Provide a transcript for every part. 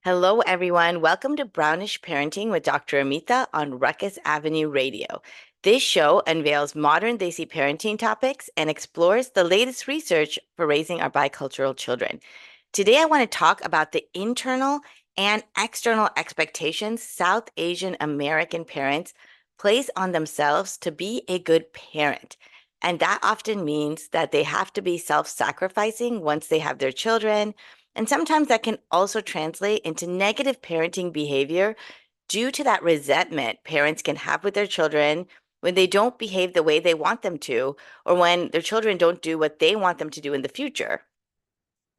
Hello, everyone. Welcome to Brownish Parenting with Dr. Amita on Ruckus Avenue Radio. This show unveils modern Desi parenting topics and explores the latest research for raising our bicultural children. Today, I want to talk about the internal and external expectations South Asian American parents place on themselves to be a good parent. And that often means that they have to be self-sacrificing once they have their children, and sometimes that can also translate into negative parenting behavior due to that resentment parents can have with their children when they don't behave the way they want them to, or when their children don't do what they want them to do in the future.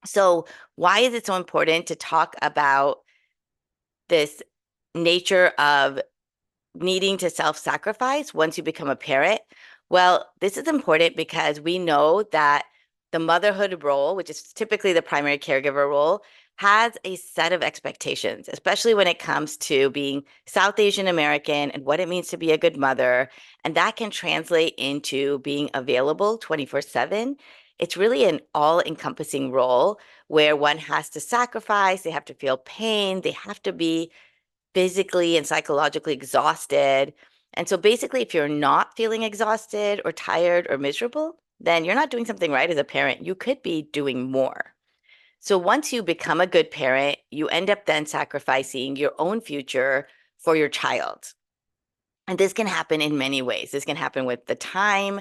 So, why is it so important to talk about this nature of needing to self-sacrifice once you become a parent? Well, this is important because we know that the motherhood role, which is typically the primary caregiver role, has a set of expectations, especially when it comes to being South Asian American and what it means to be a good mother. And that can translate into being available 24/7. It's really an all-encompassing role where one has to sacrifice, they have to feel pain, they have to be physically and psychologically exhausted. And so basically, if you're not feeling exhausted or tired or miserable, then you're not doing something right as a parent. You could be doing more. So once you become a good parent, you end up then sacrificing your own future for your child. And this can happen in many ways. This can happen with the time,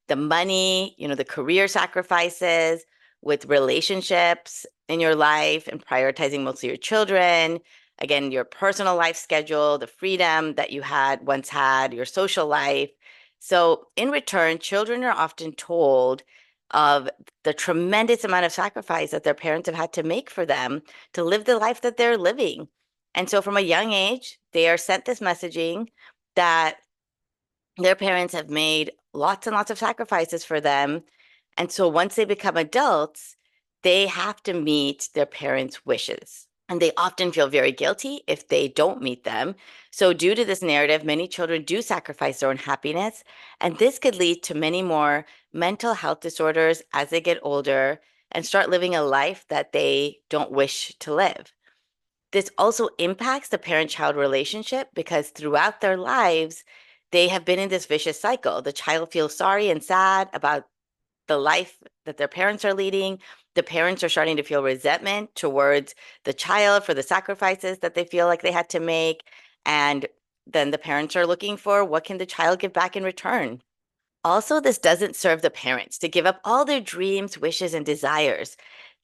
the money, the career sacrifices, with relationships in your life and prioritizing mostly your children. Again, your personal life schedule, the freedom that you had once had, your social life. So, in return, children are often told of the tremendous amount of sacrifice that their parents have had to make for them to live the life that they're living. And so, from a young age, they are sent this messaging that their parents have made lots and lots of sacrifices for them. And so once they become adults, they have to meet their parents' wishes. And they often feel very guilty if they don't meet them. So, due to this narrative, many children do sacrifice their own happiness. And this could lead to many more mental health disorders as they get older and start living a life that they don't wish to live. This also impacts the parent-child relationship because throughout their lives, they have been in this vicious cycle. The child feels sorry and sad about the life that their parents are leading. The parents are starting to feel resentment towards the child for the sacrifices that they feel like they had to make. And then the parents are looking for what can the child give back in return? Also, this doesn't serve the parents to give up all their dreams, wishes, and desires.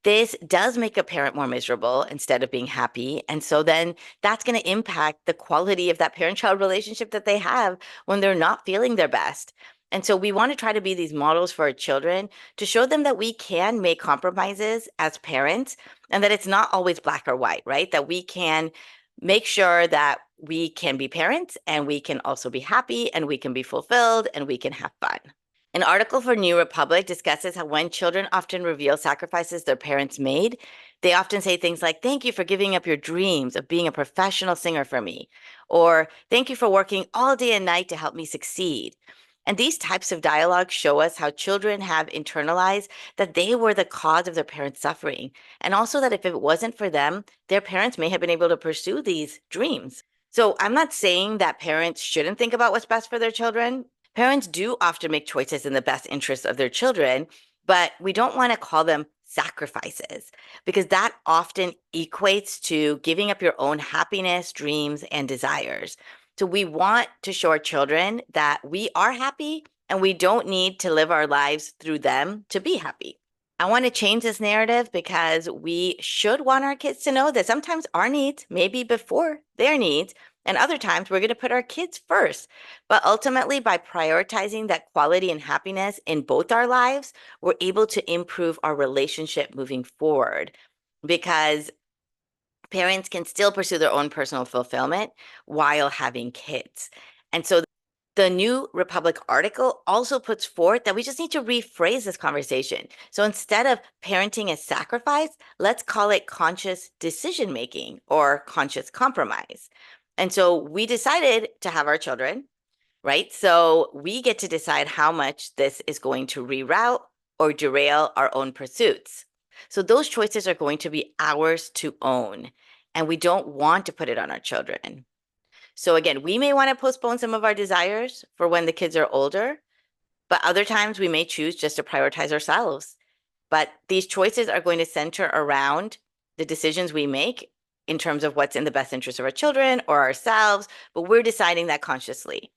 This does make a parent more miserable instead of being happy. And so then that's going to impact the quality of that parent-child relationship that they have when they're not feeling their best. And so we want to try to be these models for our children to show them that we can make compromises as parents and that it's not always black or white, right? That we can make sure that we can be parents and we can also be happy and we can be fulfilled and we can have fun. An article for New Republic discusses how when children often reveal sacrifices their parents made, they often say things like, "Thank you for giving up your dreams of being a professional singer for me," or "Thank you for working all day and night to help me succeed." And these types of dialogues show us how children have internalized that they were the cause of their parents' suffering. And also that if it wasn't for them, their parents may have been able to pursue these dreams. So I'm not saying that parents shouldn't think about what's best for their children. Parents do often make choices in the best interest of their children, but we don't want to call them sacrifices because that often equates to giving up your own happiness, dreams, and desires. So we want to show our children that we are happy and we don't need to live our lives through them to be happy. I want to change this narrative because we should want our kids to know that sometimes our needs may be before their needs, and other times we're going to put our kids first. But ultimately, by prioritizing that quality and happiness in both our lives, we're able to improve our relationship moving forward because parents can still pursue their own personal fulfillment while having kids. And so the New Republic article also puts forth that we just need to rephrase this conversation. So instead of parenting as sacrifice, let's call it conscious decision making or conscious compromise. And so we decided to have our children, right? So we get to decide how much this is going to reroute or derail our own pursuits. So those choices are going to be ours to own. and we don't want to put it on our children. So again, we may want to postpone some of our desires for when the kids are older, but other times we may choose just to prioritize ourselves. But these choices are going to center around the decisions we make in terms of what's in the best interest of our children or ourselves, but we're deciding that consciously.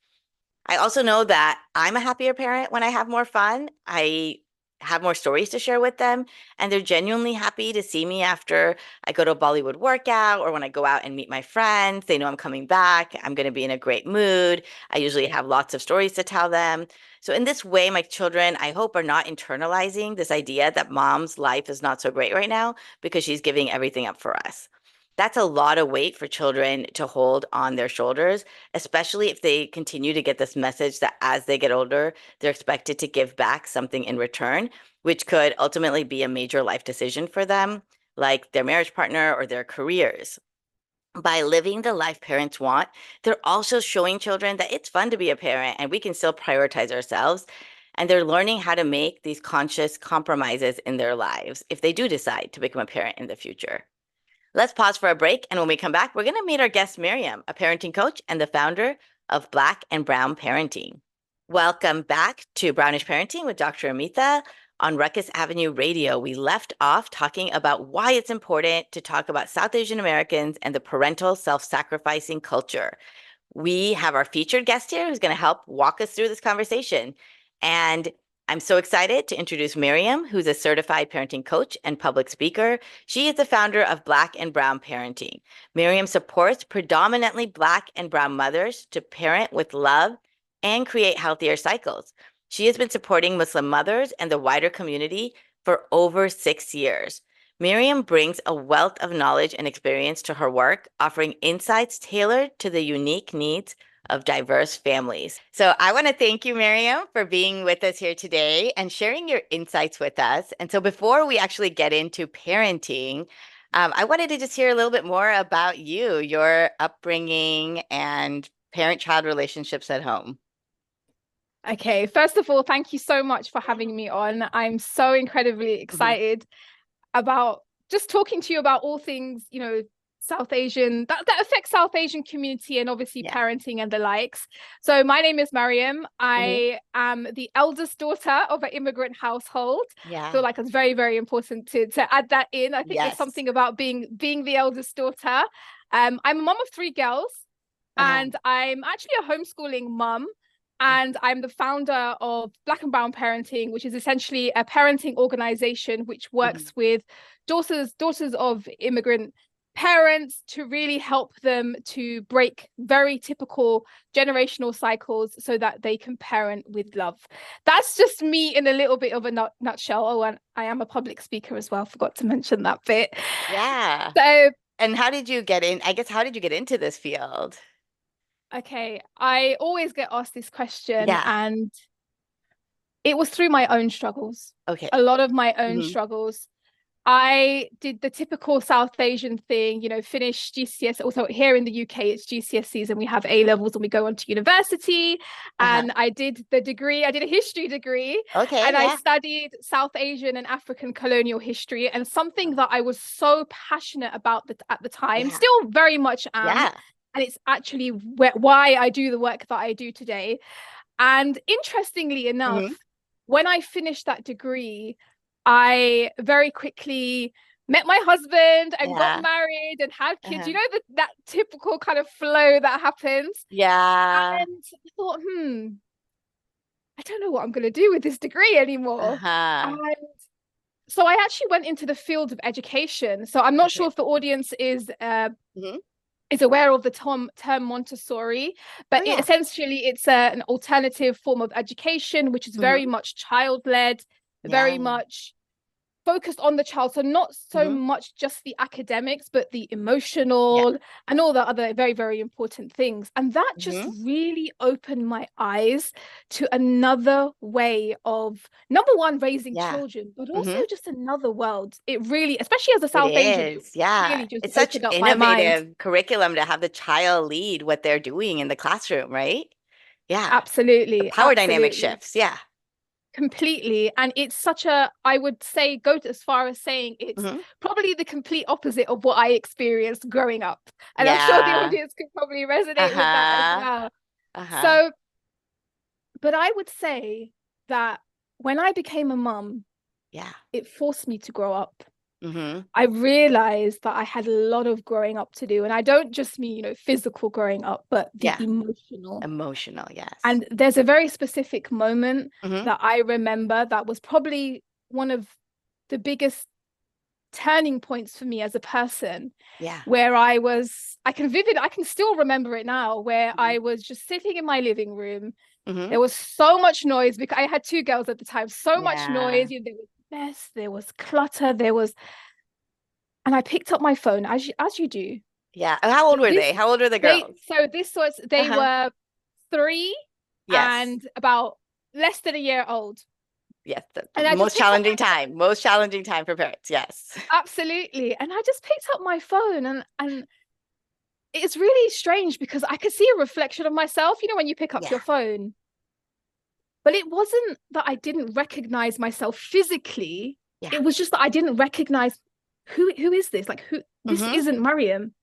I also know that I'm a happier parent when I have more fun. I have more stories to share with them, and they're genuinely happy to see me after I go to a Bollywood workout or when I go out and meet my friends. They know I'm coming back. I'm going to be in a great mood. I usually have lots of stories to tell them. So, in this way, my children, I hope, are not internalizing this idea that mom's life is not so great right now because she's giving everything up for us. That's a lot of weight for children to hold on their shoulders, especially if they continue to get this message that as they get older, they're expected to give back something in return, which could ultimately be a major life decision for them, like their marriage partner or their careers. By living the life parents want, they're also showing children that it's fun to be a parent and we can still prioritize ourselves. And they're learning how to make these conscious compromises in their lives if they do decide to become a parent in the future. Let's pause for a break. And when we come back, we're going to meet our guest, Maryam, a parenting coach and the founder of Black and Brown Parenting. Welcome back to Brownish Parenting with Dr. Amita on Ruckus Avenue Radio. We left off talking about why it's important to talk about South Asian Americans and the parental self-sacrificing culture. We have our featured guest here who's going to help walk us through this conversation. And I'm so excited to introduce Maryam, who's a certified parenting coach and public speaker. She is the founder of Black and Brown Parenting. Maryam supports predominantly Black and Brown mothers to parent with love and create healthier cycles. She has been supporting Muslim mothers and the wider community for over 6 years. Maryam brings a wealth of knowledge and experience to her work, offering insights tailored to the unique needs of diverse families. So I want to thank you, Maryam, for being with us here today and sharing your insights with us. And so before we actually get into parenting, I wanted to just hear a little bit more about you, your upbringing and parent-child relationships at home. Okay, first of all, thank you so much for having me on. I'm so incredibly excited about just talking to you about all things, South Asian, that affects South Asian community and obviously parenting and the likes. So my name is Maryam. I am the eldest daughter of an immigrant household. Yeah. So like it's very, very important to add that in. I think there's something about being the eldest daughter. I'm a mom of 3 girls, and I'm actually a homeschooling mum. And I'm the founder of Black and Brown Parenting, which is essentially a parenting organization which works with daughters of immigrant parents to really help them to break very typical generational cycles so that they can parent with love. That's just me in a little bit of a nutshell. Oh, and I am a public speaker as well. Forgot to mention that bit. Yeah. So, and how did you get in? I guess, how did you get into this field? Okay, I always get asked this question, Yeah. and it was through my own struggles. Okay. A lot of my own struggles. I did the typical South Asian thing, finish GCSE. Also here in the UK, it's GCSEs and we have A levels and we go on to university. And I did the degree. I did a history degree. Okay. And I studied South Asian and African colonial history, and something that I was so passionate about at the time, still very much am. Yeah. And it's actually why I do the work that I do today. And interestingly enough, when I finished that degree, I very quickly met my husband and got married and had kids. You know, that typical kind of flow that happens. Yeah. And I thought, I don't know what I'm going to do with this degree anymore. And so I actually went into the field of education. So I'm not sure if the audience is aware of the term Montessori, but essentially it's an alternative form of education, which is very much child-led, very much focused on the child. So not so much just the academics, but the emotional and all the other very, very important things. And that just really opened my eyes to another way of, number one, raising children, but also just another world. It really, especially as a South Asian, really just it's such opened up innovative my mind. curriculum to have the child lead what they're doing in the classroom, right? Yeah. Absolutely. The power dynamic shifts. Yeah. Completely. And it's I would say, as far as saying it's Hmm. probably the complete opposite of what I experienced growing up. And I'm sure the Yeah. audience could probably resonate with that as Uh-huh. well. Uh-huh. So, but I would say that when I became a mum, Yeah. it forced me to grow up. Hmm. I realized that I had a lot of growing up to do. And I don't just mean, physical growing up, but the Yeah. emotional. Emotional, yes. And there's a very specific moment Hmm. that I remember that was probably one of the biggest turning points for me as a person, Yeah. where I can still remember it now, where I was just sitting in my living room. Hmm. There was so much noise because I had two girls at the time, so much Yeah. noise. There was mess, there was clutter, and I picked up my phone as you do. Yeah. How old So were they? How old were the girls? they Uh-huh. were 3 Yes. and about less than a year old. Yes. The And I just most picked up my challenging time. Most challenging time for parents. Yes. Absolutely. And I just picked up my phone and it's really strange because I could see a reflection of myself, when you pick up Yeah. your phone. But it wasn't that I didn't recognize myself physically. Yeah. It was just that I didn't recognize who is this? Like who this Hmm. isn't Maryam.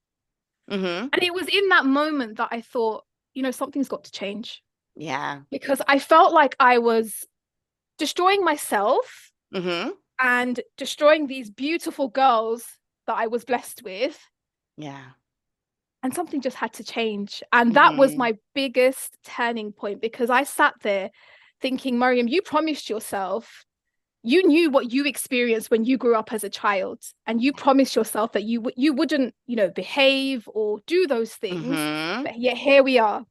Hmm. And it was in that moment that I thought, something's got to change. Yeah. Because I felt like I was destroying myself Hmm. and destroying these beautiful girls that I was blessed with. Yeah. And something just had to change. And that was Hmm. my biggest turning point because I sat there thinking, Maryam, you promised yourself, you knew what you experienced when you grew up as a child, and you promised yourself that you wouldn't, behave or do those things. Hmm. But yet here we are.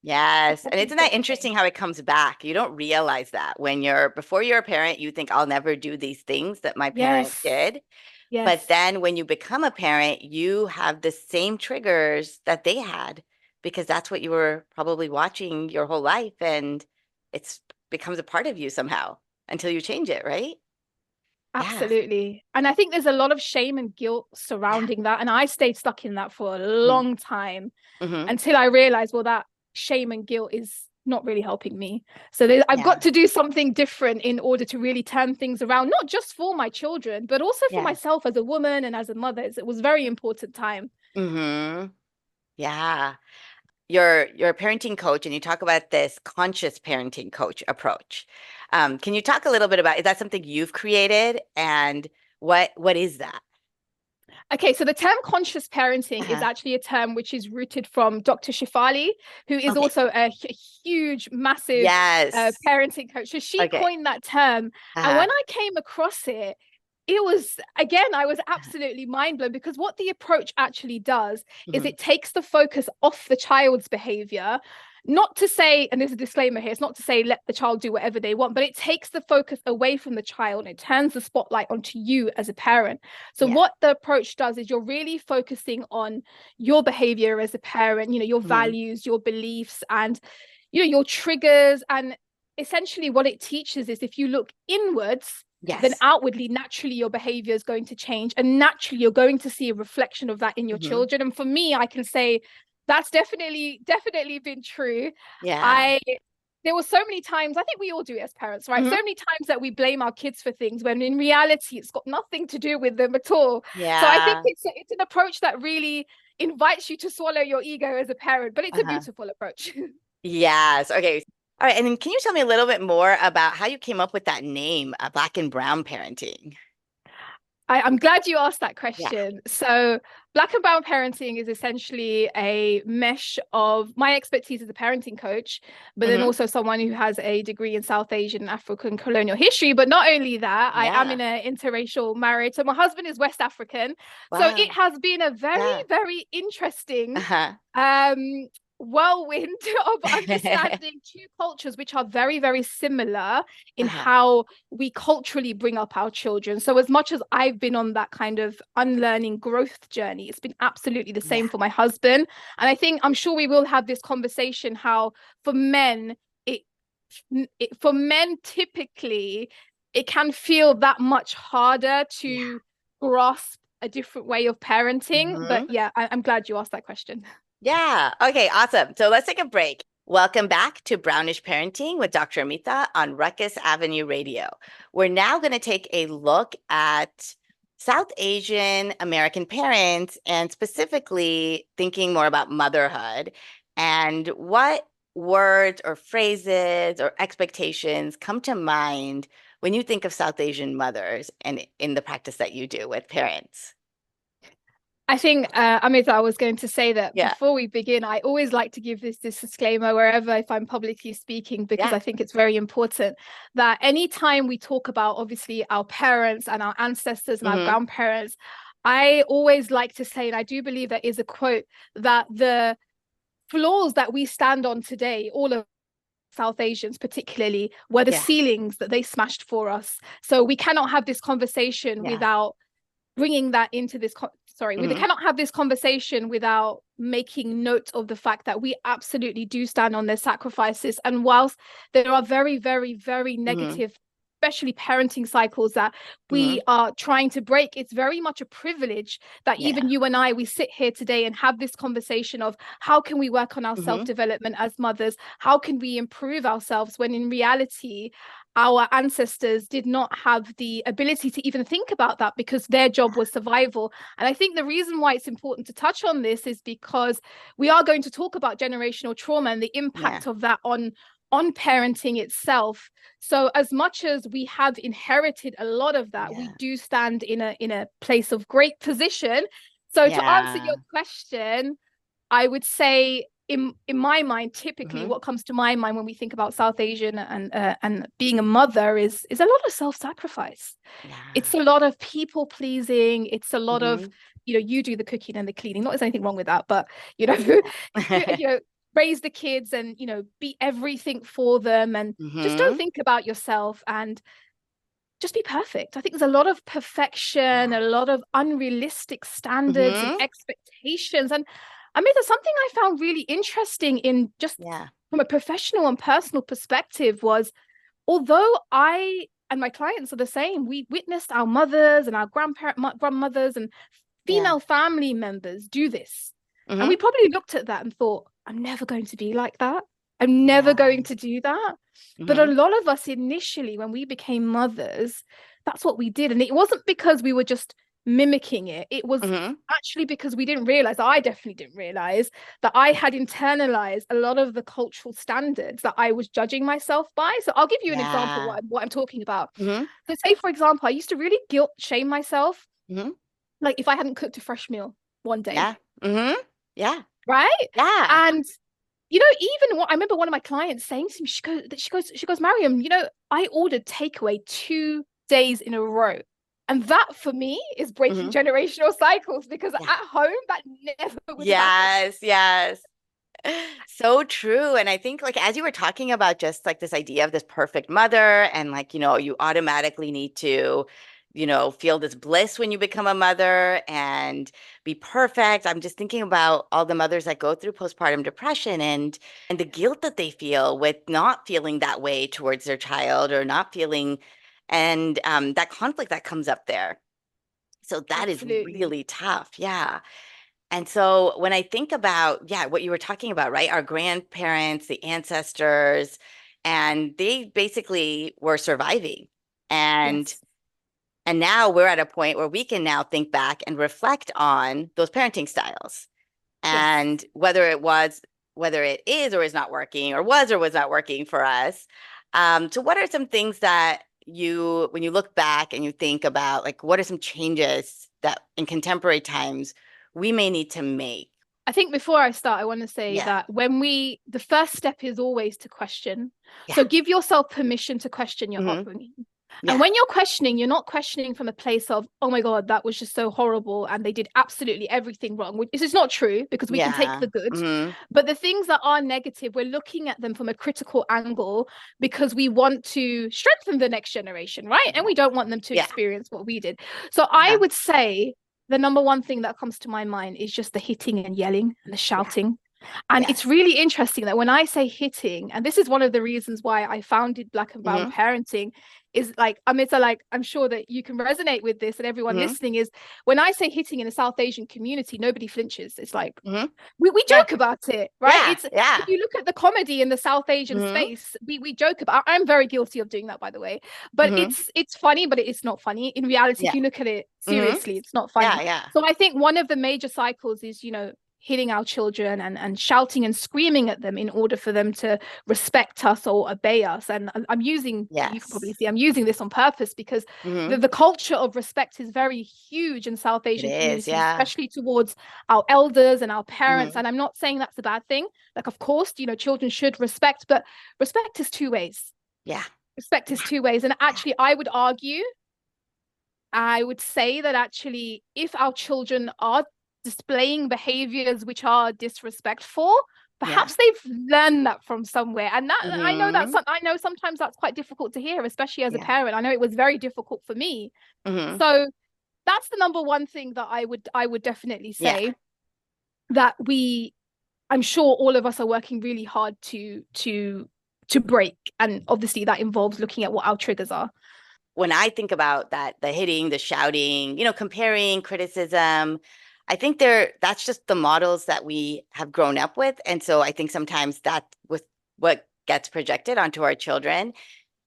Yes. And Something's isn't that got to change. interesting how it comes back? You don't realize that when before you're a parent, you think I'll never do these things that my parent Yes. did. But Yes. then when you become a parent, you have the same triggers that they had because that's what you were probably watching your whole life and it's becomes a part of you somehow until you change it, right? Yeah. Absolutely. And I think there's a lot of shame and guilt Yeah. surrounding that. And I stayed stuck in that for a Mm-hmm. long time Mm-hmm. until I realized, well, that shame and guilt is not really helping me. So I've got Yeah. to do something different in order to really turn things around, not just for my children, but also for Yeah. myself as a woman and as a mother. It was a very important time. Mm-hmm. Yeah. You're a parenting coach and you talk about this conscious parenting coach approach. Can you talk a little bit about, is that something you've created and what is that? Okay, so the term conscious parenting is Uh-huh. actually a term which is rooted from Dr. Shifali, who is Okay. also a huge, massive Yes. parenting coach. So she Okay. coined that term. And Uh-huh. when I came across it, it was, again, I was Uh-huh. absolutely mind blown because what the approach actually does is Mhm. it takes the focus off the child's behavior. Not to say, and there's a disclaimer here, it's not to say let the child do whatever they want, but it takes the focus away from the child. It turns the spotlight onto you as a parent. So Yeah. what the approach does is you're really focusing on your behavior as a parent, your Mhm. values, your beliefs, and your triggers. And essentially what it teaches is if you look inwards, then Yes. outwardly, naturally, your behavior is going to change. And naturally, you're going to see a reflection of that in your Mhm. children. And for me, I can say that's definitely been true. Yeah. I There were so many times, I think we all do it as parents, right? So Mhm. many times that we blame our kids for things when in reality it's got nothing to do with them at all. So I think Yeah. it's an approach that really invites you to swallow your ego as a parent, but it's a Uh-huh. beautiful approach. Yes. Okay. All right. And then can you tell me a little bit more about how you came up with that name, Black and Brown Parenting? I'm glad you asked that Yeah. question. So, Black and Brown Parenting is essentially a mesh of my expertise as a parenting coach, but then Hmm. also someone who has a degree in South Asian and African colonial history. But not only that, I am Yeah. in an interracial marriage. So, my husband is West African. So, it Wow. has been a very, Yeah. very interesting Uh-huh. um whirlwind of understanding two cultures which are very, very similar in Uh-huh. how we culturally bring up our children. So as much as I've been on that kind of unlearning growth journey, it's been absolutely the Yeah. same for my husband. And I'm sure we will have this conversation how for men it, for men typically it can feel that much harder Yeah. to grasp a different way of parenting. But Hmm. yeah, I'm glad you asked that question. Yeah. Okay. Awesome. So let's take a break. Welcome back to Brownish Parenting with Dr. Amita on Ruckus Avenue Radio. We're now going to take a look at South Asian American parents and specifically thinking more about motherhood and what words or phrases or expectations come to mind when you think of South Asian mothers and in the practice that you do with parents. I think, Amita, I was going to say that Yeah, before we begin, I always like to give this disclaimer wherever if I'm publicly speaking, because yeah. I think it's very important that anytime we talk about obviously our parents and our ancestors and our Mm-hmm. grandparents, I always like to say, and I do believe there is a quote, that the flaws that we stand on today, all of South Asians particularly, were the Yeah, ceilings that they smashed for us. So we cannot have this conversation yeah. without bringing that into this we Mm-hmm. cannot have this conversation without making note of the fact that we absolutely do stand on their sacrifices. And whilst there are very, very, very Mm-hmm. negative, especially parenting cycles that Mm-hmm. we are trying to break, it's very much a privilege that Yeah. even you and I, we sit here today and have this conversation of how can we work on our Mm-hmm. self-development as mothers, how can we improve ourselves, when in reality our ancestors did not have the ability to even think about that because their job was survival. And I think the reason why it's important to touch on this is because we are going to talk about generational trauma and the Yeah. impact of that on parenting itself. So as much as we have inherited a lot of that, we Yeah. do stand in a place of great position. So to answer your Yeah. question, I would say in my mind, typically Mm-hmm. what comes to my mind when we think about South Asian and being a mother is a lot of self-sacrifice. It's Yeah. a lot of people pleasing. It's a lot of, Mm-hmm. you do the cooking and the cleaning. Not there's anything wrong with that, but you raise the kids and be everything for them and just don't Mm-hmm. think about yourself and just be perfect. I think there's a lot of perfection, Yeah. a lot of unrealistic standards and Mm-hmm. expectations. And I mean, there's something I found really interesting in just Yeah. from a professional and personal perspective was, although I and my clients are the same, we witnessed our mothers and our grandmothers and Yeah. female family members do this. And Mm-hmm. we probably looked at that and thought, I'm never going to be like that. I'm never Yeah. going to do that. But a Mm-hmm. lot of us initially, when we became mothers, that's what we did. And it wasn't because we were just mimicking it. It was Mm-hmm. actually because we didn't realize, I definitely didn't realize that I had internalized a lot of the cultural standards that I was judging myself by. So I'll give you an example Yeah. what I'm talking about. Mm-hmm. So say, for example, I used to really guilt shame myself, Mm-hmm. like if I hadn't cooked a fresh meal one day, Yeah. Mm-hmm. Yeah. right? Yeah. And even what I remember one of my clients saying to me, she goes, Maryam, I ordered takeaway 2 days in a row. And that for me is breaking Mm-hmm. generational cycles because at Yeah. home that never would have happened. Yes. Yes. So true. And I think like as you were talking about just like this idea of this perfect mother and like, you automatically need to, feel this bliss when you become a mother and be perfect. I'm just thinking about all the mothers that go through postpartum depression and the guilt that they feel with not feeling that way towards their child or not feeling and that conflict that comes up there. So that is Absolutely. really tough. Yeah. And so when I think about, yeah, what you were talking about, right? Our grandparents, the ancestors, and they basically were surviving. And Yes. and now we're at a point where we can now think back and reflect on those parenting styles Yes. and whether it is or is not working or was not working for us. So what are some things that when you look back and you think about like what are some changes that in contemporary times we may need to make? I think before I start, I want to say Yeah. that the first step is always to question. Yeah. So give yourself permission to question your Hmm. upbringing. And Yeah. when you're questioning, you're not questioning from a place of, oh my God, that was just so horrible and they did absolutely everything wrong. This is not true because we can take Yeah. the good. Hmm. But the things that are negative, we're looking at them from a critical angle because we want to strengthen the next generation, right? And Yeah. we don't want them to Yeah. experience what we did. So I Yeah. would say the number one thing that comes to my mind is just the hitting and yelling and the Yeah. shouting. And it's Yes. really interesting that when I say hitting, and this is one of the reasons why I founded Black and Brown Mm-hmm. Parenting, is like, Amita, like, I'm sure that you can resonate with this and everyone Mm-hmm. listening is when I say hitting in the South Asian community, nobody flinches. It's like, Mm-hmm. we Yeah. joke about it, right? Yeah. It's if Yeah. you look at the comedy in the South Asian Mm-hmm. space, we joke about. I'm very guilty of doing that, by the way. But Mm-hmm. it's funny, but it's not funny. In reality, if Yeah. you look at it Mm-hmm. seriously, it's not Yeah. funny. Yeah. So I think one of the major cycles is, hitting our children and shouting and screaming at them in order for them to respect us or obey us. And I'm using, you can probably Yes. see, I'm using this on purpose because Mm-hmm. the culture of respect is very huge in South It Asian is. communities, Yeah. especially towards our elders and our parents. Mm-hmm. And I'm not saying that's a bad thing. Like, of course, children should respect, but respect is two ways. Yeah. Respect is two ways. And actually, I would say that actually, if our children are displaying behaviors which are disrespectful, Yeah. perhaps they've learned that from somewhere. And that Mm-hmm. I know sometimes that's quite difficult to hear, especially as a Yeah. parent. I know it was very difficult for me. Mm-hmm. So that's the number one thing that I would definitely Yeah. say that I'm sure all of us are working really hard to break. And obviously that involves looking at what our triggers are. When I think about that, the hitting, the shouting, comparing, criticism, I think that's just the models that we have grown up with. And so I think sometimes that with what gets projected onto our children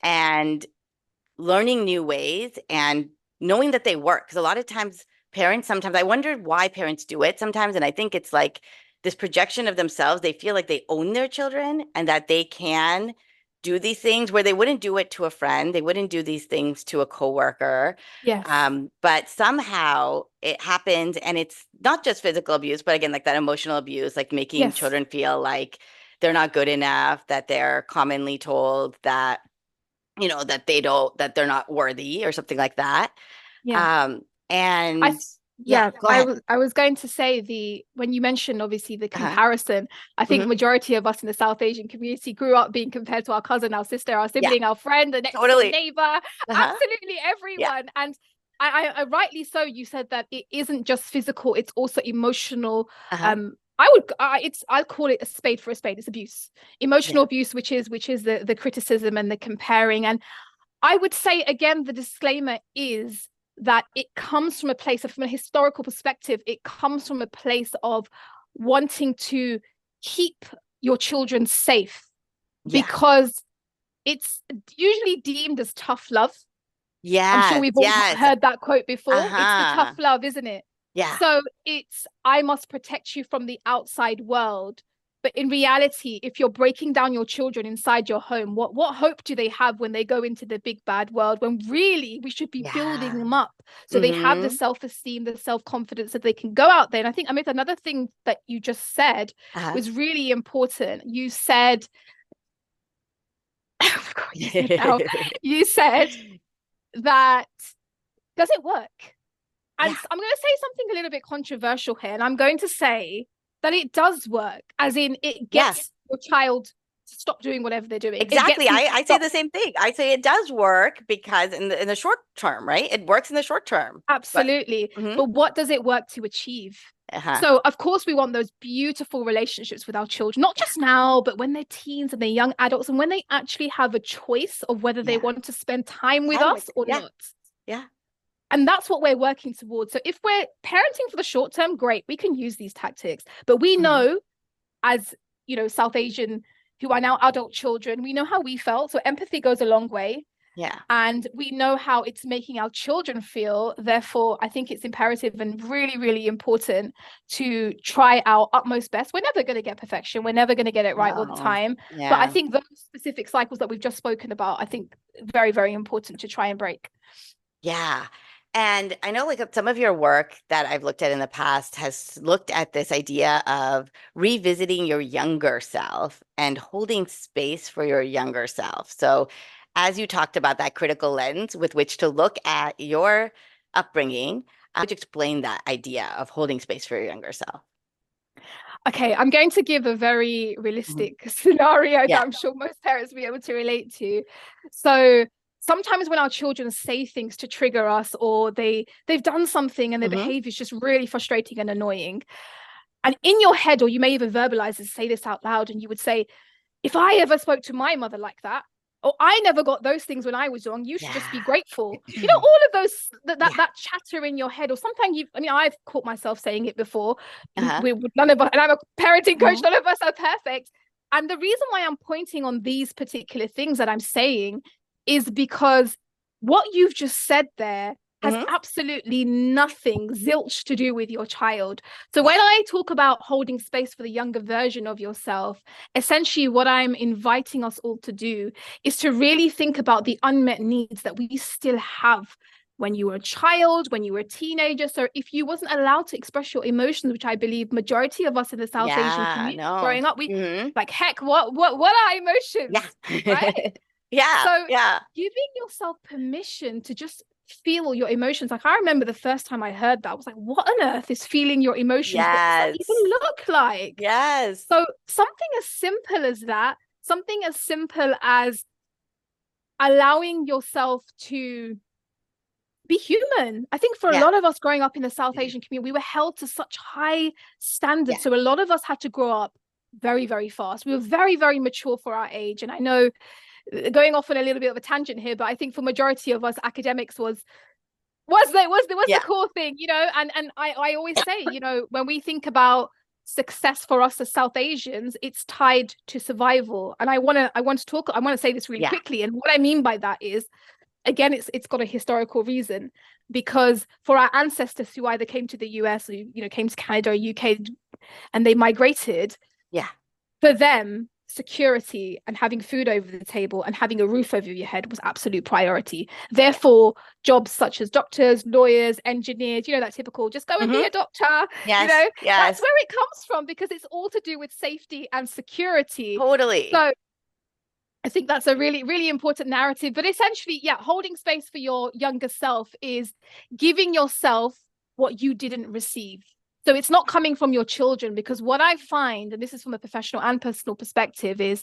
and learning new ways and knowing that they work. Because a lot of times sometimes I wonder why parents do it sometimes. And I think it's like this projection of themselves. They feel like they own their children and that they can do these things where they wouldn't do it to a friend. They wouldn't do these things to a coworker. Yes. But somehow it happens and it's not just physical abuse, but again, like that emotional abuse, like making Yes. children feel like they're not good enough, that they're commonly told that that they're not worthy or something like that. Yeah. Um, I and yeah, yeah, go ahead. I was going to say the when you mentioned obviously the Uh-huh. comparison, I think Hmm. majority of us in the South Asian community grew up being compared to our cousin, our sister, our Yeah, sibling, our friend, the next door totally. neighbor, Uh-huh. absolutely Yeah. everyone. And I rightly so, you said that it isn't just physical, it's also emotional. Uh-huh. I'll call it a spade for a spade. It's abuse, emotional Yeah. abuse, which is the criticism and the comparing. And I would say again, the disclaimer is that it comes from a place of, from a historical perspective, it comes from a place of wanting to keep your children safe Yeah. because it's usually deemed as tough love. I'm sure Yes. we've all Yes. heard that quote before. It's the tough Uh-huh. love, isn't it? Yeah. So it's, I must protect you from the outside world. But in reality, if you're breaking down your children inside your home, what hope do they have when they go into the big bad world? When really we should be building Yeah. them up so they have the Mm-hmm. self-esteem, the self-confidence that they can go out there. And I think, Amit, another thing that you just said Uh-huh. was really important. You said, I forgot what you said now. You said that, does it work? And Yeah. I'm going to say something a little bit controversial here. And I'm going to say that it does work, as in it Yeah. gets your child to stop doing whatever they're doing. It Exactly. gets them to I say stop. the same thing. I say it does work because in the short term, right? It works in the short term. But Absolutely. mhm. But what does it work to achieve? Uh-huh. So, of course, we want those beautiful relationships with our children, not Yeah. just now, but when they're teens and they're young adults, and when they actually have a choice of whether they Yeah. want to spend time with Time with us or yeah. not. Yeah. And that's what we're working towards. So if we're parenting for the short term, great, we can use these tactics. But we Mhm. know, as South Asian who are now adult children, we know how we felt. So empathy goes a long way. Yeah. And we know how it's making our children feel. Therefore, I think it's imperative and really, really important to try our utmost best. We're never going to get perfection. We're never going to get it right all the Oh, time. But I yeah. think those specific cycles that we've just spoken about, I think very, very important to try and break. Yeah. And I know like some of your work that I've looked at in the past has looked at this idea of revisiting your younger self and holding space for your younger self. So, as you talked about that critical lens with which to look at your upbringing, would you explain that idea of holding space for your younger self? Okay, I'm going to give a very Mhm. realistic scenario that Yeah. I'm sure most parents will be able to relate to. So sometimes when our children say things to trigger us, or they've done something and their Hmm. behavior is just really frustrating and annoying, And in your head, or you may even verbalize and say this out loud, and you would say, if I ever spoke to my mother like that, or I never got those things when I was young, you should just be grateful. You know, all of those, that chatter in your head, or sometimes I've caught myself saying it before. None of us, and I'm a parenting coach, none of us are perfect. And the reason why I'm pointing on these particular things that I'm saying is because what you've just said there has absolutely nothing, zilch, to do with your child. So when I talk about holding space for the younger version of yourself, essentially what I'm inviting us all to do is to really think about the unmet needs that we still have when you were a child, when you were a teenager. So if you wasn't allowed to express your emotions, which I believe majority of us in the South Asian community growing up, we like, heck, what are emotions? Right? So giving yourself permission to just feel your emotions. Like, I remember the first time I heard that, I was like, what on earth is feeling your emotions? What does that even look like? So something as simple as that, something as simple as allowing yourself to be human. I think for a lot of us growing up in the South Asian community, we were held to such high standards. So a lot of us had to grow up very, very fast. We were very, very mature for our age. And I know, going off on a little bit of a tangent here, but I think for majority of us, academics was the core thing, you know. And I always say, you know, when we think about success for us as South Asians, it's tied to survival. And I want to say this really quickly. And what I mean by that is, again, it's got a historical reason, because for our ancestors who either came to the US or, you know, came to Canada or UK, and they migrated, for them, security and having food over the table and having a roof over your head was absolute priority. Therefore, jobs such as doctors, lawyers, engineers, you know, that typical just go and be a doctor, you know, that's where it comes from, because it's all to do with safety and security. So I think that's a really, really important narrative. But essentially, holding space for your younger self is giving yourself what you didn't receive. So it's not coming from your children, because what I find, and this is from a professional and personal perspective, is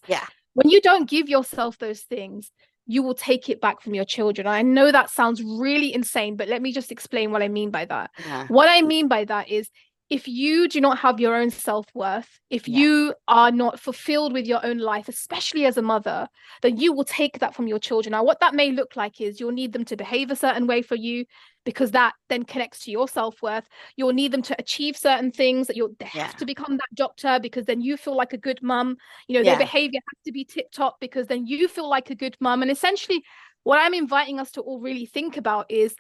when you don't give yourself those things, you will take it back from your children. I know that sounds really insane, but let me just explain what I mean by that. What I mean by that is, if you do not have your own self-worth, if you are not fulfilled with your own life, especially as a mother, then you will take that from your children. Now, what that may look like is you'll need them to behave a certain way for you, because that then connects to your self-worth. You'll need them to achieve certain things, that they have to become that doctor, because then you feel like a good mum. You know, their behavior has to be tip-top, because then you feel like a good mum. And essentially, what I'm inviting us to all really think about is,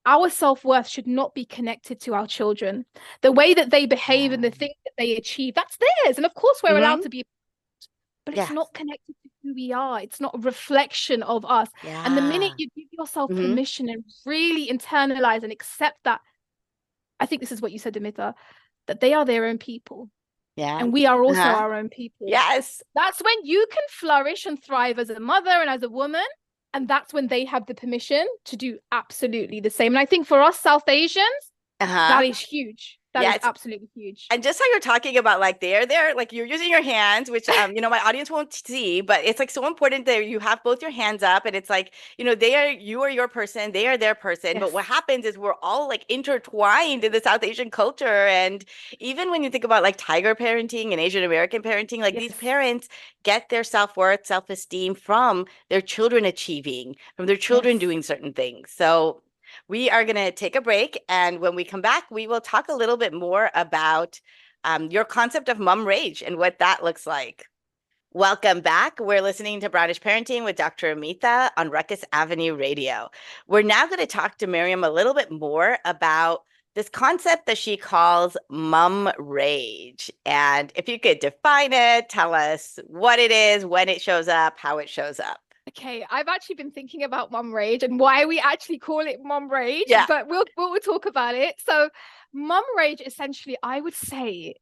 our self-worth should not be connected to our children. The way that they behave and the things that they achieve, that's theirs. And of course, we're allowed to be, but it's not connected to who we are. It's not a reflection of us. And the minute you give yourself permission and really internalize and accept that, I think this is what you said, Amita, that they are their own people. And we are also our own people. That's when you can flourish and thrive as a mother and as a woman. And that's when they have the permission to do absolutely the same. And I think for us South Asians, that is huge. That is absolutely huge. And just how you're talking about, like, they're like, you're using your hands, which you know, my audience won't see, but it's like so important that you have both your hands up, and it's like, you know, you are your person, they are their person. But what happens is we're all like intertwined in the South Asian culture. And even when you think about like tiger parenting and Asian American parenting, like these parents get their self-worth, self-esteem from their children achieving, from their children doing certain things. So we are going to take a break. And when we come back, we will talk a little bit more about your concept of mom rage and what that looks like. Welcome back. We're listening to Brownish Parenting with Dr. Amita on Ruckus Avenue Radio. We're now going to talk to Maryam a little bit more about this concept that she calls mom rage. And if you could define it, tell us what it is, when it shows up, how it shows up. Okay, I've actually been thinking about mom rage and why we actually call it mom rage, but we'll talk about it. So mom rage, essentially, I would say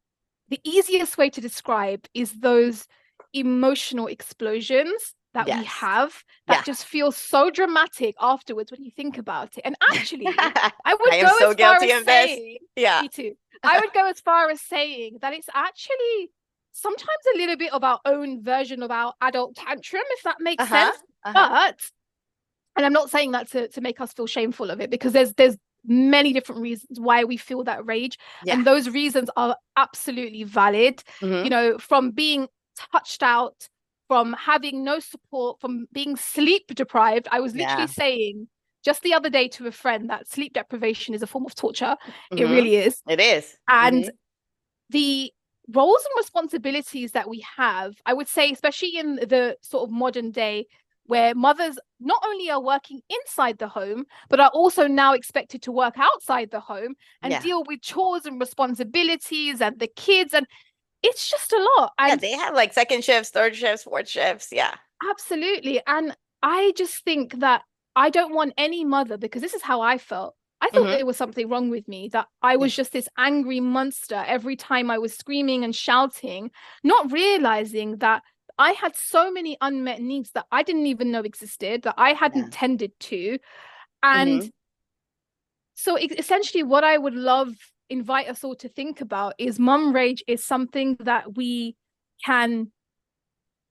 the easiest way to describe is those emotional explosions that we have that just feel so dramatic afterwards when you think about it. And actually, I would go as far as saying, me too. I would go as far as saying that it's actually sometimes a little bit of our own version of our adult tantrum, if that makes sense. But, and I'm not saying that to make us feel shameful of it, because there's many different reasons why we feel that rage. Yeah. And those reasons are absolutely valid. Mm-hmm. You know, from being touched out, from having no support, from being sleep deprived. I was literally Yeah. saying just the other day to a friend that sleep deprivation is a form of torture. It Mm-hmm. really is. It is. And Mm-hmm. the roles and responsibilities that we have, I would say, especially in the sort of modern day, where mothers not only are working inside the home, but are also now expected to work outside the home and Yeah. deal with chores and responsibilities and the kids. And it's just a lot. Yeah, And they have like second shifts, third shifts, fourth shifts. Yeah. absolutely. And I just think that I don't want any mother, because this is how I felt. I thought Mm-hmm. there was something wrong with me, that I Yeah. was just this angry monster every time I was screaming and shouting, not realizing that I had so many unmet needs that I didn't even know existed, that I Yeah. hadn't tended to. And Mm-hmm. so essentially, what I would love invite us all to think about is mum rage is something that we can,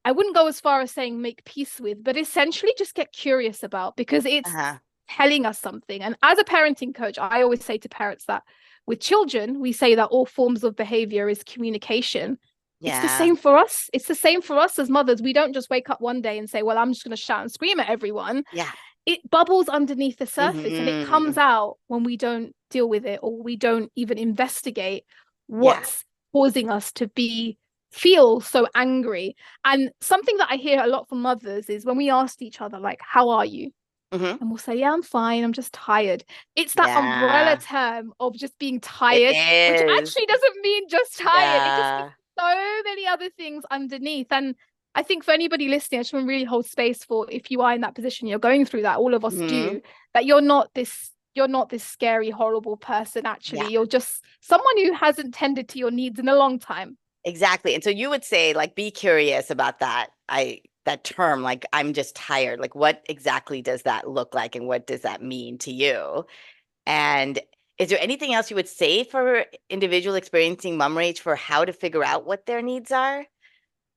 I wouldn't go as far as saying make peace with, but essentially just get curious about, because it's Uh-huh. telling us something. And as a parenting coach, I always say to parents that with children, we say that all forms of behavior is communication. It's the Yeah. same for us. It's the same for us as mothers. We don't just wake up one day and say, well, I'm just going to shout and scream at everyone. Yeah. It bubbles underneath the surface and it Mm-hmm. comes out when we don't deal with it, or we don't even investigate Yeah. what's causing us to be feel so angry. And something that I hear a lot from mothers is when we ask each other, like, how are you? Mm-hmm. And we'll say, yeah, I'm fine. I'm just tired. It's that umbrella Yeah. term of just being It tired, which is. actually doesn't mean just tired. It just means Yeah. so many other things underneath. And I think for anybody listening, I just want to really hold space for, if you are in that position, you're going through that, all of us Mm-hmm. do, that you're not this scary, horrible person, Yeah. actually. You're just someone who hasn't tended to your needs in a long time. Exactly. And so you would say, like, be curious about that. That term, like, I'm just tired. Like, what exactly does that look like, and what does that mean to you? And is there anything else you would say for individual experiencing mom rage for how to figure out what their needs are?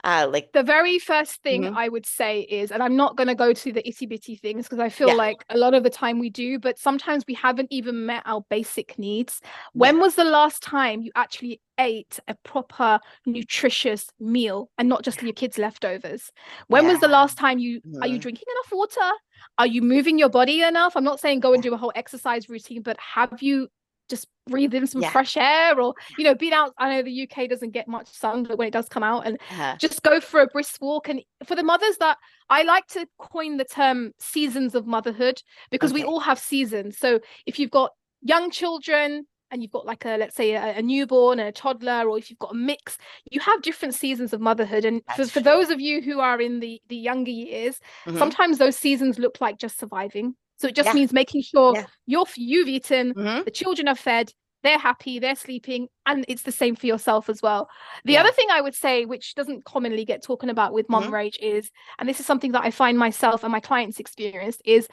Like, The very first thing mhm. I would say is, and I'm not going to go to the itty bitty things because I feel Yeah, like a lot of the time we do, but sometimes we haven't even met our basic needs. yeah, When was the last time you actually ate a proper, nutritious meal and not just yeah, your kids' leftovers? When was the yeah. last time are you Mhm. drinking enough water? Are you moving your body enough? I'm not saying go and Yeah, do a whole exercise routine, but have you just breathed in some yeah, fresh air, or been out? I know the UK doesn't get much sun, but when it does come out, and uh-huh. just go for a brisk walk. And for the mothers, that I like to coin the term seasons of motherhood, because we Okay. all have seasons. So if you've got young children and you've got like let's say a newborn and a toddler, or if you've got a mix, you have different seasons of motherhood. And That's for true. those of you who are in the younger years, Hmm. sometimes those seasons look like just surviving. So it just Yeah, means making sure yeah. you've eaten, Hmm. the children are fed, they're happy, they're sleeping, and it's the same for yourself as well. The Yeah. other thing I would say, which doesn't commonly get talking about with mom Hmm. rage, is, and this is something that I find myself and my clients experienced, is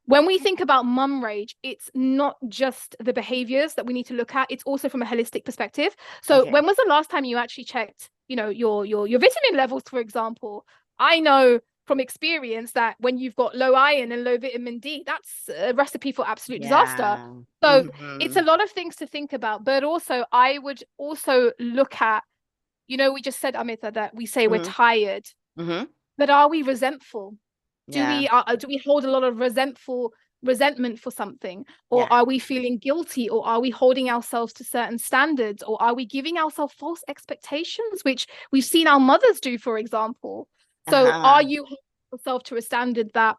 when we think about mum rage, it's not just the behaviors that we need to look at, it's also from a holistic perspective. So Okay. when was the last time you actually checked, your vitamin levels, for example? I know from experience that when you've got low iron and low vitamin D, that's a recipe for absolute disaster. Yeah. So it's Hmm. a lot of things to think about, but also I would also look at, we just said, Amita, that we say we're Hmm. tired, Hmm. but are we resentful? Do Yeah. we do we hold a lot of resentment for something, Yeah. or are we feeling guilty, or are we holding ourselves to certain standards, or are we giving ourselves false expectations, which we've seen our mothers do, for example? So are Uh-huh. you holding yourself to a standard that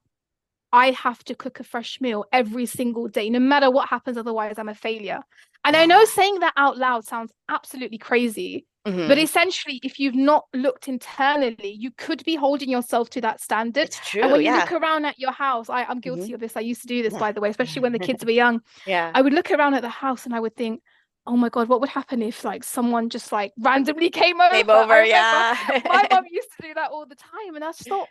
I have to cook a fresh meal every single day, no matter what happens, otherwise I'm a failure? And I know Yeah. saying that out loud sounds absolutely crazy, but Hmm. essentially, if you've not looked internally, you could be holding yourself to that standard. It's And true. when you Yeah. look around at your house, I'm Hmm. guilty of this. I used to do this, Yeah. by the way, especially when the kids were young. Yeah. I would look around at the house and I would think, oh my God, what would happen if like someone just like randomly came Game over? I over. remember my Yeah. mum used to do that all the time. And I just thought,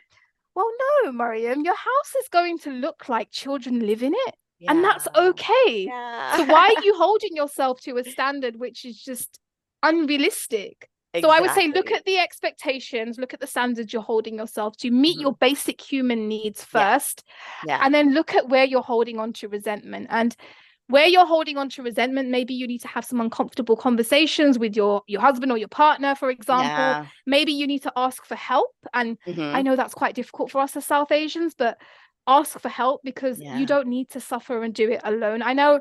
well, no, Maryam, your house is going to look like children live in it, and that's Yeah. okay. So why are Yeah. you holding yourself to a standard which is just unrealistic? So I would say look Exactly. at the expectations, look at the standards you're holding yourself to, meet your Mhm. basic human needs Yeah. first, Yeah. and then look at where you're holding on to resentment. And where you're holding on to resentment, maybe you need to have some uncomfortable conversations with your husband or your partner, for example. Yeah. Maybe you need to ask for help. And I Mm-hmm. know that's quite difficult for us as South Asians, but ask for help because you Yeah. don't need to suffer and do it alone. I know,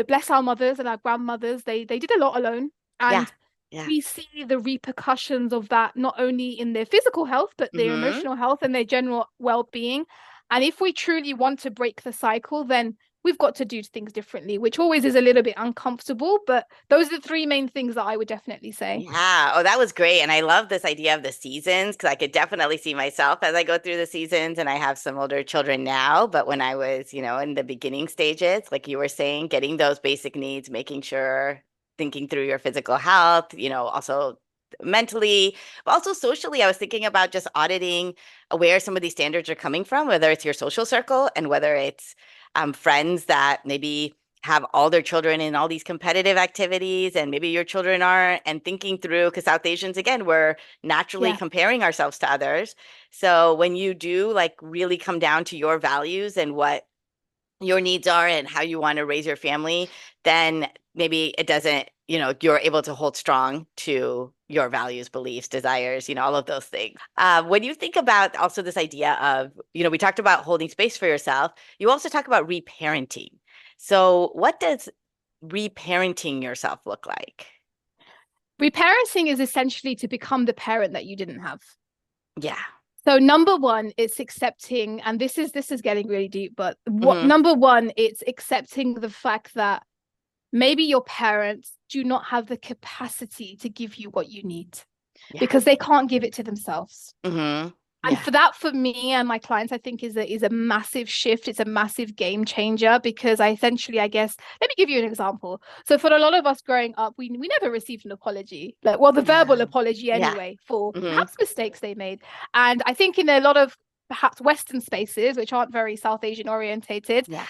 bless our mothers and our grandmothers, they did a lot alone. Yeah. And Yeah. we see the repercussions of that not only in their physical health, but their Mm-hmm. emotional health and their general well-being. And if we truly want to break the cycle, then we've got to do things differently, which always is a little bit uncomfortable. But those are the three main things that I would definitely say. Yeah. Oh, that was great. And I love this idea of the seasons because I could definitely see myself as I go through the seasons. And I have some older children now. But when I was, in the beginning stages, like you were saying, getting those basic needs, making sure, thinking through your physical health, also mentally, but also socially, I was thinking about just auditing where some of these standards are coming from, whether it's your social circle and whether it's friends that maybe have all their children in all these competitive activities and maybe your children aren't, and thinking through, because South Asians, again, we're naturally Yeah. comparing ourselves to others. So when you do like really come down to your values and what your needs are and how you want to raise your family, then maybe it doesn't, you're able to hold strong to your values, beliefs, desires, all of those things. When you think about also this idea of, we talked about holding space for yourself, you also talk about reparenting. So what does reparenting yourself look like? Reparenting is essentially to become the parent that you didn't have. Yeah. So number one, it's accepting, and this is getting really deep, but what Hmm. number one, it's accepting the fact that maybe your parents do not have the capacity to give you what you need Yeah. because they can't give it to themselves. Hmm. And Yeah. for that, for me and my clients, I think is a massive shift. It's a massive game changer because I guess, let me give you an example. So for a lot of us growing up, we never received an apology, like, well, the verbal Yeah. apology Yeah. anyway, for Hmm. perhaps mistakes they made. And I think in a lot of perhaps Western spaces, which aren't very South Asian orientated, Yeah.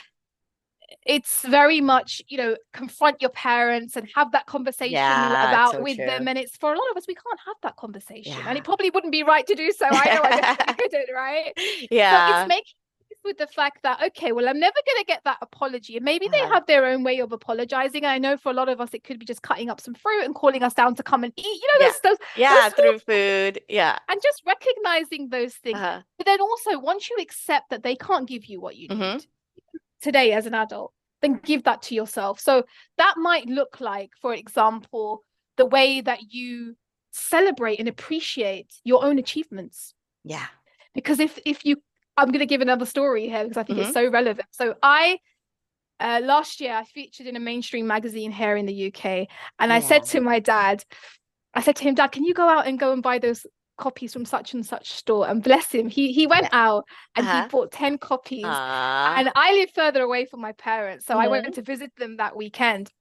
it's very much, confront your parents and have that conversation Yeah. It's about so with them. true. And it's for a lot of us, we can't have that conversation. And Yeah. it probably wouldn't be right to do so. I know I definitely couldn't, right? So it's Yeah. making peace with the fact that, okay, well, I'm never going to get that apology. And maybe they Uh-huh. have their own way of apologizing. I know for a lot of us, it could be just cutting up some fruit and calling us down to come and eat. Yeah. Those Yeah, small through food. Yeah. and just recognizing those things. Uh-huh. But then also, once you accept that they can't give you what you Hmm. need today as an adult, then give that to yourself. So that might look like, for example, the way that you celebrate and appreciate your own achievements. Yeah. Because if you, I'm going to give another story here because I think it's Hmm. so relevant. So I last year I featured in a mainstream magazine here in the UK, and I said Yeah. to my dad, I said to him, Dad, can you go and buy those copies from such and such store? And bless him, he went Yeah. out and he Uh-huh. bought 10 copies. And Ah. I live further away from my parents, so I Hmm. went to visit them that weekend.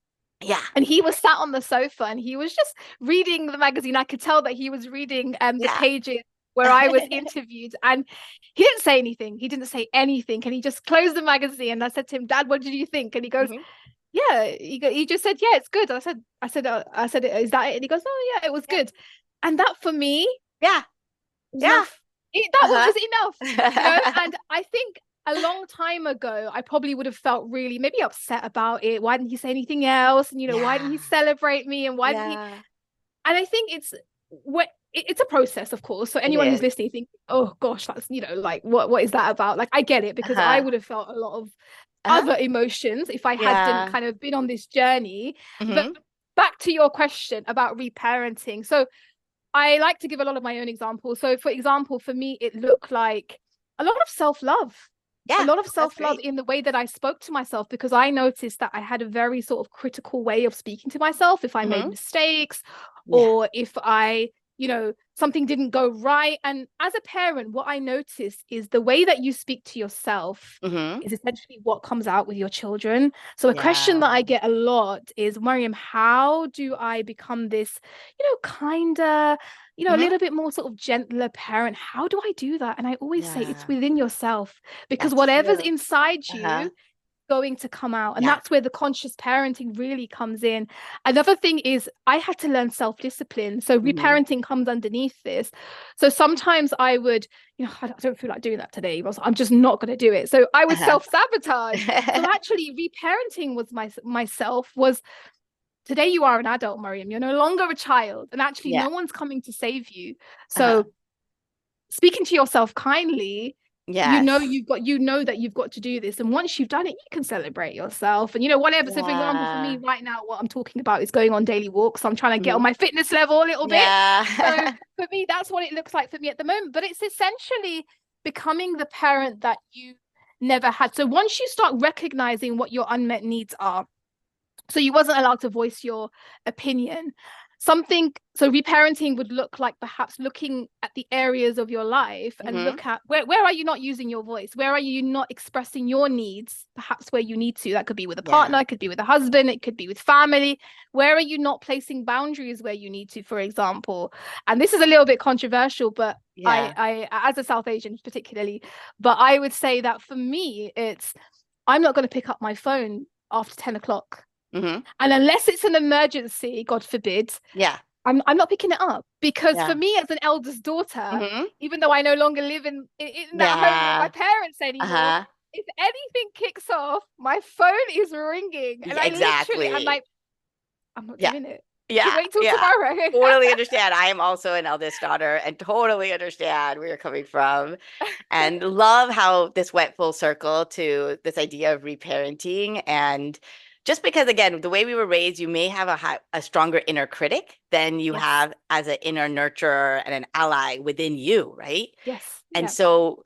Yeah. And he was sat on the sofa and he was just reading the magazine. I could tell that he was reading the Yeah. pages where I was interviewed, and he didn't say anything. He didn't say anything, and he just closed the magazine. And I said to him, Dad, what did you think? And he goes, Hmm. yeah. He just said, yeah, it's good. I said, is that it? And he goes, oh yeah, it was Yeah. good. And that for me Yeah. was Yeah. enough. That Uh-huh. was enough, And I think a long time ago, I probably would have felt really maybe upset about it. Why didn't he say anything else? And why didn't he Yeah. celebrate me? And why didn't he? Yeah. And I think it's a process, of course. So It anyone who's is. listening, think, oh gosh, that's like what is that about? Like I get it because I Uh-huh. would have felt a lot of Uh-huh. other emotions if I hadn't Yeah. kind of been on this journey. But Hmm. back to your question about reparenting. So I like to give a lot of my own examples. So, for example, for me, it looked like a lot of self-love, a Yeah. lot of That's self-love great. in the way that I spoke to myself, because I noticed that I had a very sort of critical way of speaking to myself if I made Hmm. mistakes Yeah. or if something didn't go right. And as a parent, what I noticed is the way that you speak to yourself Hmm. is essentially what comes out with your children. So a question Yeah. that I get a lot is, Maryam, how do I become this, kinder, a Hmm. little bit more sort of gentler parent? How do I do that? And I always say it's Yeah. within yourself, because That's whatever's true. inside Uh-huh. you going to come out. And Yeah. that's where the conscious parenting really comes in. Another thing is I had to learn self-discipline. So reparenting comes underneath this. So sometimes I would, I don't feel like doing that today. I'm just not going to do it. So I would self-sabotage. So actually reparenting was myself was, today you are an adult, Maryam. You're no longer a child. And actually no one's coming to save you. So speaking to yourself kindly, you know that you've got to do this, and once you've done it, you can celebrate yourself and whatever. So for example, for me right now, what I'm talking about is going on daily walks. So I'm trying to get on my fitness level a little bit. So for me, that's what it looks like for me at the moment. But it's essentially becoming the parent that you never had. So once you start recognizing what your unmet needs are, so you wasn't allowed to voice your opinion, so reparenting would look like perhaps looking at the areas of your life and look at where are you not using your voice, where are you not expressing your needs, perhaps where you need to. That could be with a partner, it could be with a husband, it could be with family. Where are you not placing boundaries where you need to, for example? And this is a little bit controversial, but I as a South Asian particularly, but I would say that for me, I'm not going to pick up my phone after 10 o'clock. And unless it's an emergency, God forbid, I'm not picking it up, because for me as an eldest daughter, even though I no longer live in that home with my parents anymore, if anything kicks off, my phone is ringing, and I'm like, I'm not doing it. Wait till tomorrow. Totally understand. I am also an eldest daughter and totally understand where you're coming from, and love how this went full circle to this idea of reparenting. And just because, again, the way we were raised, you may have a stronger inner critic than you have as an inner nurturer and an ally within you, right? Yes. And so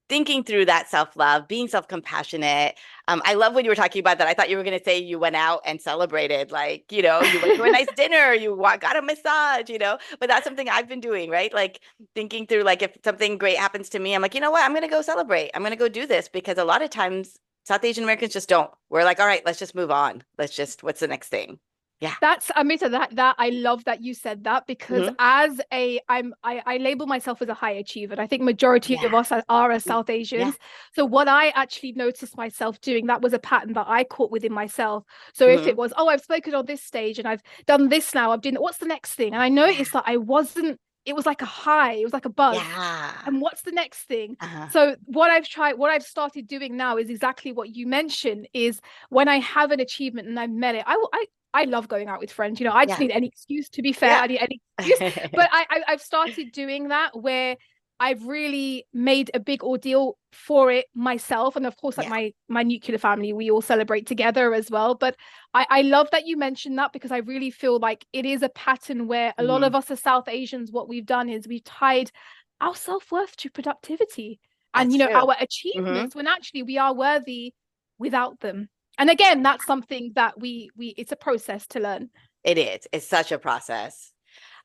thinking through that self-love, being self-compassionate. I love when you were talking about that. I thought you were going to say you went out and celebrated, like, you went to a nice dinner, you got a massage, but that's something I've been doing, right? Like thinking through, like, if something great happens to me, I'm like, you know what? I'm going to go celebrate. I'm going to go do this, because a lot of times South Asian Americans just don't. We're like, all right, let's just move on. What's the next thing? Yeah. That's Amita, that I love that you said that, because I label myself as a high achiever. And I think majority of us are as South Asians. So what I actually noticed myself doing, that was a pattern that I caught within myself. So if it was, I've spoken on this stage and I've done this now, I've done, what's the next thing? And I noticed that it was like a high, it was like a buzz. And what's the next thing? So what I've started doing now is exactly what you mentioned, is when I have an achievement and I've met it, I love going out with friends. I just need any excuse, to be fair. I need any excuse. But I've started doing that, where I've really made a big ordeal for it myself. And of course, like my nuclear family, we all celebrate together as well. But I love that you mentioned that, because I really feel like it is a pattern where a lot of us as South Asians, what we've done is we've tied our self-worth to productivity and, our achievements, when actually we are worthy without them. And again, that's something that it's a process to learn. It is. It's such a process.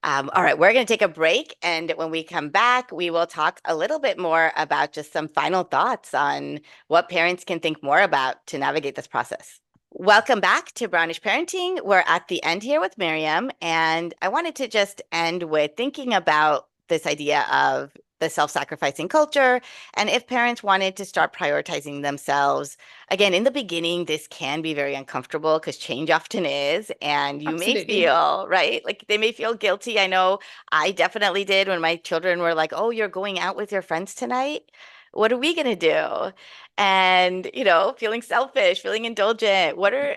All right, we're going to take a break. And when we come back, we will talk a little bit more about just some final thoughts on what parents can think more about to navigate this process. Welcome back to Brownish Parenting. We're at the end here with Maryam. And I wanted to just end with thinking about this idea of the self-sacrificing culture, and if parents wanted to start prioritizing themselves. Again, in the beginning, this can be very uncomfortable, because change often is, and you may feel, right? Like they may feel guilty. I know I definitely did when my children were like, oh, you're going out with your friends tonight? What are we going to do? And, feeling selfish, feeling indulgent. What are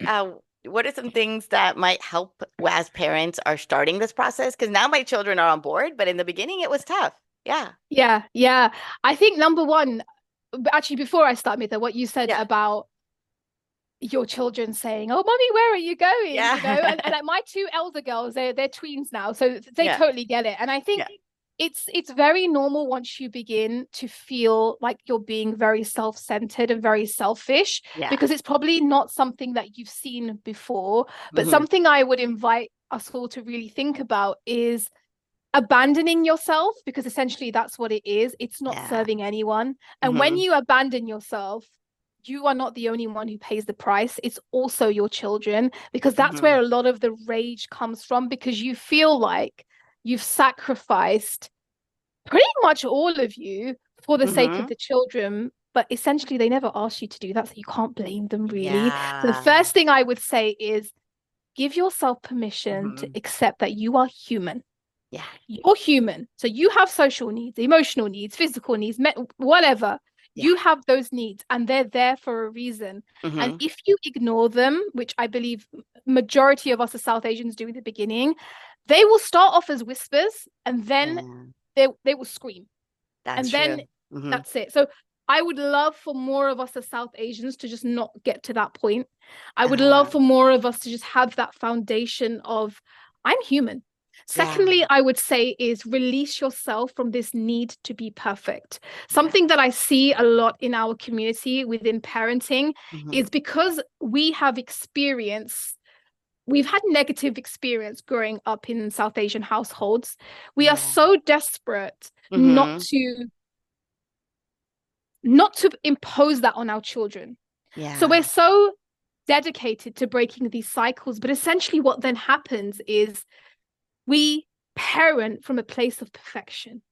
some things that might help as parents are starting this process? Because now my children are on board, but in the beginning it was tough. Yeah. I think number one, actually, before I start, Mitha, what you said about your children saying, "Oh, mommy, where are you going?" And like my two elder girls, they're tweens now, so they totally get it. And I think it's very normal once you begin to feel like you're being very self-centered and very selfish, because it's probably not something that you've seen before. But something I would invite us all to really think about is abandoning yourself, because essentially that's what it is. It's not serving anyone. And when you abandon yourself, you are not the only one who pays the price. It's also your children, because that's where a lot of the rage comes from, because you feel like you've sacrificed pretty much all of you for the sake of the children. but essentially they never asked you to do that, so you can't blame them really. So the Yeah. first thing I would say is give yourself permission to Hmm. accept that you are human. Yeah. You're human. So you have social needs, emotional needs, physical needs, whatever. Yeah. You have those needs and they're there for a reason. And Hmm. if you ignore them, which I believe majority of us as South Asians do in the beginning, they will start off as whispers and then Yeah. they will scream. That's And then true. Hmm. that's it. So I would love for more of us as South Asians to just not get to that point. I would love Uh, for more of us to just have that foundation of I'm human. yeah. Secondly, I would say is release yourself from this need to be perfect. Yeah. Something that I see a lot in our community within parenting Hmm. is because we've had negative experience growing up in South Asian households. We are Yeah. so desperate Hmm. not to impose that on our children. So Yeah. we're so dedicated to breaking these cycles. But essentially, what then happens is we parent from a place of perfection,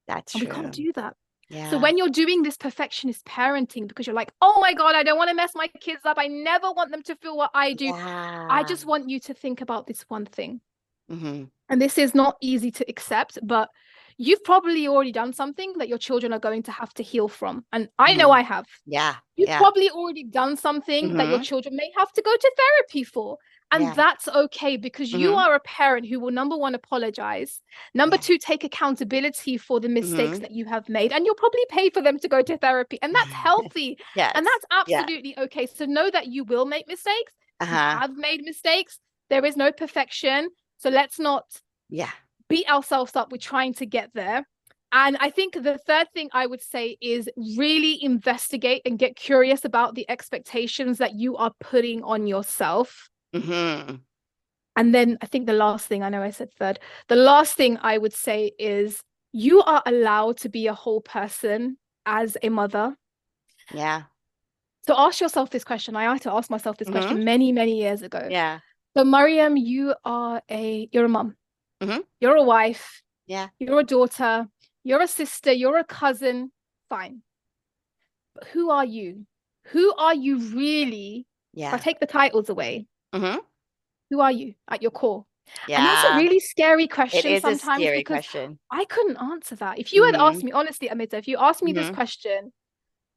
That's and we can't true. do that. So Yeah. when you're doing this perfectionist parenting, because you're like, oh my God, I don't want to mess my kids up. I never want them to feel what I do. I Yeah. just want you to think about this one thing. Hmm. And this is not easy to accept, but you've probably already done something that your children are going to have to heal from. And I know Hmm. I have. Yeah. You've Yeah. probably already done something that your Hmm. children may have to go to therapy for. And Yeah. that's okay because you Hmm. are a parent who will, number one, apologize. Number Yeah. two, take accountability for the mistakes Hmm. that you have made. And you'll probably pay for them to go to therapy. And that's healthy. And Yes. that's Yeah. absolutely okay. So know that you will make mistakes. You Uh-huh. have made mistakes. There is no perfection. So let's not Yeah. beat ourselves up with trying to get there. And I think the third thing I would say is really investigate and get curious about the expectations that you are putting on yourself. Hmm. And then I think the last thing, I know I said third, the last thing I would say is you are allowed to be a whole person as a mother. Yeah. So ask yourself this question. I had to ask myself this Hmm. question many, many years ago. Yeah. So Maryam, you're a mom, Hmm. you're a wife, Yeah. you're a daughter, you're a sister, you're a cousin, fine. But who are you? Who are you really? If I Yeah. take the titles away, Hmm. who are you at your core? And that's a Yeah. really scary It question is a sometimes scary because question. I couldn't answer that. If you had asked Hmm. me, honestly, Amita, if you asked me this Hmm. question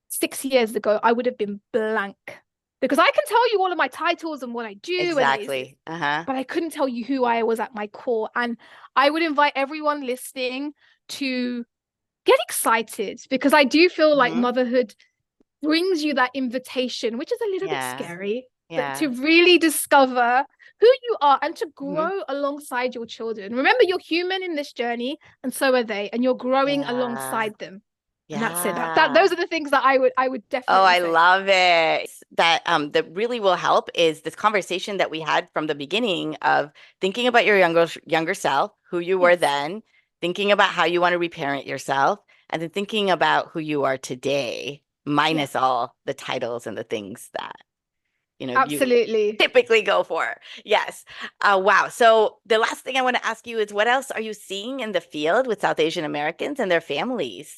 6 years ago, I would have been blank because I can tell you all of my titles and what I do, and Exactly. Uh-huh. but I couldn't tell you who I was at my core. And I would invite everyone listening to get excited because I do feel like Hmm. motherhood brings you that invitation, which is a little bit Yeah. scary, but to Yeah. really discover who you are and to Hmm. grow alongside your children. Remember, you're human in this journey, and so are they, and you're growing Yeah. alongside them. And that's it. That Yeah. those are the things that I would Oh, definitely I say. love it. That really will help is this conversation that we had from the beginning of thinking about your younger self, who you were Yes, then, thinking about how you want to reparent yourself, and then thinking about who you are today, yes, minus all the titles and the things that, you absolutely. typically go for. Yes. Wow. So the last thing I want to ask you is what else are you seeing in the field with South Asian Americans and their families?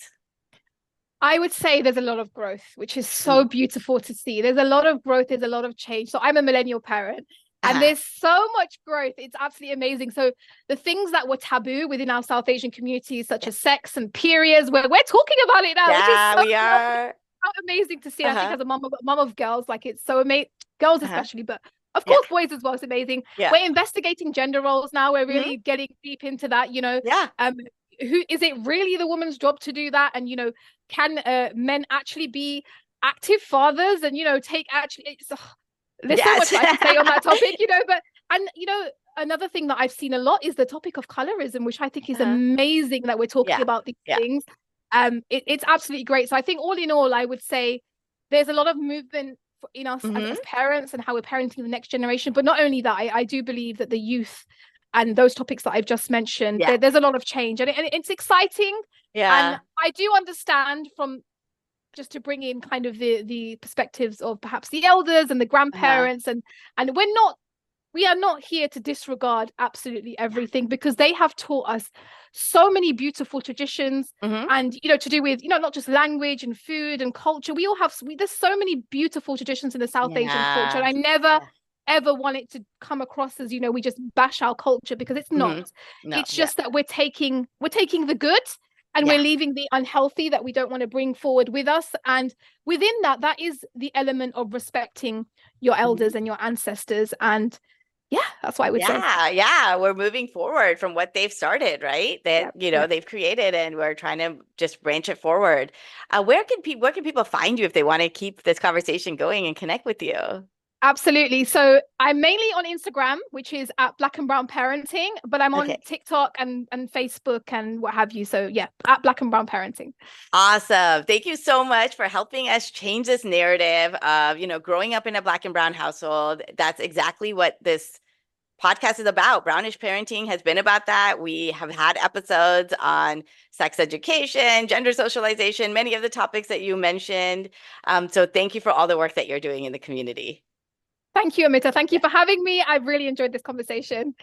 I would say there's a lot of growth, which is so Mhm. beautiful to see. There's a lot of growth, there's a lot of change. So I'm a millennial parent, and Uh-huh. there's so much growth. It's absolutely amazing. So the things that were taboo within our South Asian communities, such Yeah. as sex and periods, where we're talking about it now, which is Yeah, so we lovely, are. so amazing to see. And I think Uh-huh. as a mom of girls, like it's so amazing, girls Uh-huh. especially, but of Yeah. course boys as well. It's amazing. Yeah. We're investigating gender roles now. We're Hmm. really getting deep into that. Yeah. Um, who is it really the woman's job to do that? And can men actually be active fathers and take actually there's so much Yes. that I could say on that topic, but and another thing that I've seen a lot is the topic of colorism, which I think is Uh-huh. amazing that we're talking Yeah. about these Yeah. things. It's absolutely great. So I think all in all, I would say there's a lot of movement in us Hmm. as parents and how we're parenting the next generation. But not only that, I do believe that the youth and those topics that I've just mentioned, Yeah. there's a lot of change, and it's exciting. And Yeah. I do understand, from just to bring in kind of the perspectives of perhaps the elders and the Uh-huh. grandparents, and we're not we are not here to disregard absolutely everything, because they have taught us so many beautiful traditions, Hmm. and to do with not just language and food and culture. We all have there's so many beautiful traditions in the South Asian culture, and Yeah. I never Yeah. ever want it to come across as we just bash our culture, because it's not. Hmm. No. It's Yeah. just that we're taking the good, and Yeah. we're leaving the unhealthy that we don't want to bring forward with us. And within that is the element of respecting your Mhm. elders and your ancestors. And yeah, that's what I would say. Yeah, yeah, we're moving forward from what they've started, right? That, Yeah, yeah. they've created, and we're trying to just branch it forward. Where can people find you if they want to keep this conversation going and connect with you? Absolutely. So I'm mainly on Instagram, which is at Black and Brown Parenting, but I'm on Okay. TikTok and Facebook and what have you. So yeah, at Black and Brown Parenting. Awesome. Thank you so much for helping us change this narrative of, growing up in a Black and brown household. That's exactly what this podcast is about. Brownish parenting has been about that. We have had episodes on sex education, gender socialization, many of the topics that you mentioned. So thank you for all the work that you're doing in the community. Thank you, Amita. Thank you Yeah. for having me. I've really enjoyed this conversation.